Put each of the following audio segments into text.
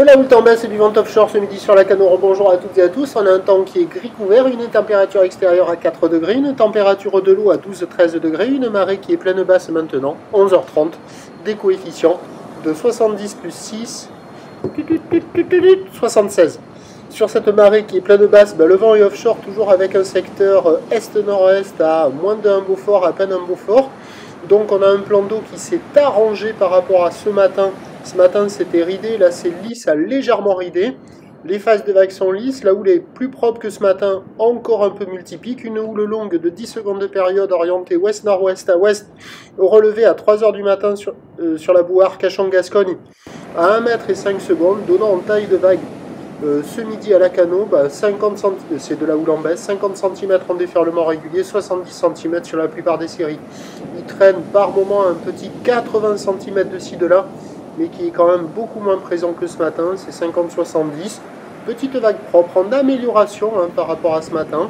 la houle en baisse et du vent offshore ce midi sur la Cano. Bonjour à toutes et à tous. On a un temps qui est gris couvert, une température extérieure à 4 degrés, une température de l'eau à 12-13 degrés, une marée qui est pleine basse maintenant, 11h30, des coefficients de 70 plus 6, 76. Sur cette marée qui est pleine basse, le vent est offshore toujours avec un secteur est-nord-est à moins d'un Beaufort, à peine un Beaufort. Donc on a un plan d'eau qui s'est arrangé par rapport à ce matin. Ce matin c'était ridé, là c'est lisse à légèrement ridé. Les phases de vagues sont lisses, la houle est plus propre que ce matin, encore un peu multipique. Une houle longue de 10 secondes de période orientée ouest-nord-ouest à ouest, au relevé à 3 h du matin sur la bouée Cachan-Gascogne à 1 m et 5 secondes, donnant en taille de vague. Ce midi à la Cano, 50 cm, c'est de la houle en baisse, 50 cm en déferlement régulier, 70 cm sur la plupart des séries. Il traîne par moment un petit 80 cm de ci de là, mais qui est quand même beaucoup moins présent que ce matin, c'est 50-70. Petite vague propre, en amélioration par rapport à ce matin.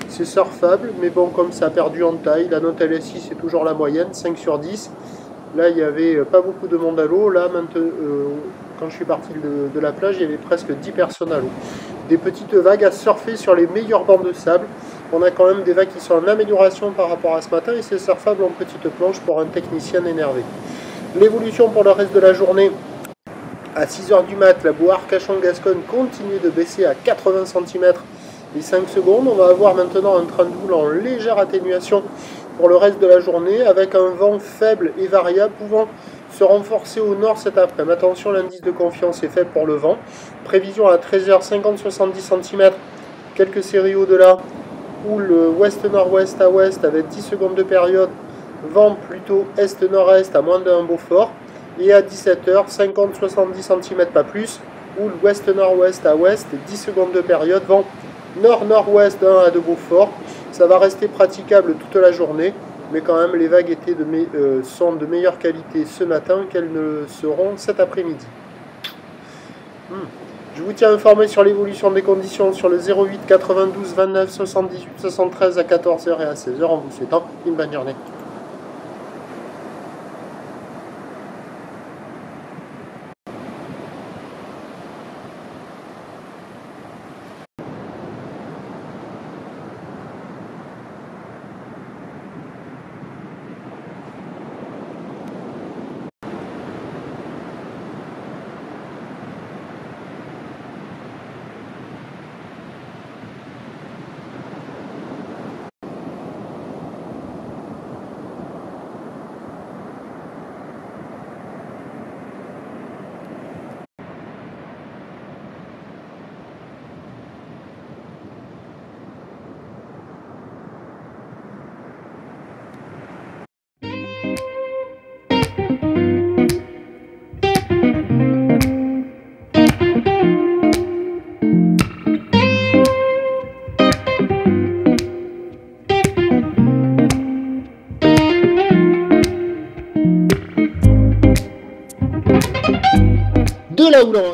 C'est surfable, mais bon, comme ça a perdu en taille, la note LSI c'est toujours la moyenne, 5 sur 10. Là, il n'y avait pas beaucoup de monde à l'eau. Là, maintenant, quand je suis parti de la plage, il y avait presque 10 personnes à l'eau. Des petites vagues à surfer sur les meilleurs bancs de sable. On a quand même des vagues qui sont en amélioration par rapport à ce matin et c'est surfable en petite planche pour un technicien énervé. L'évolution pour le reste de la journée, à 6 h du mat, la bouée Cachan-Gascogne continue de baisser à 80 cm les 5 secondes. On va avoir maintenant un train de houle en légère atténuation pour le reste de la journée, avec un vent faible et variable pouvant se renforcer au nord cet après-midi. Attention, l'indice de confiance est faible pour le vent. Prévision à 13 h 50-70 cm, quelques séries au-delà, houle ouest-nord-ouest à ouest avec 10 secondes de période, vent plutôt est-nord-est à moins d'un Beaufort. Et à 17 h 50-70 cm, pas plus, houle ouest-nord-ouest à ouest, 10 secondes de période, vent nord-nord-ouest d'1 à 2 Beaufort. Ça va rester praticable toute la journée, mais quand même les vagues étaient sont de meilleure qualité ce matin qu'elles ne seront cet après-midi. Je vous tiens informé sur l'évolution des conditions sur le 08 92 29 78 73 à 14 h et à 16 h en vous souhaitant une bonne journée. De la houle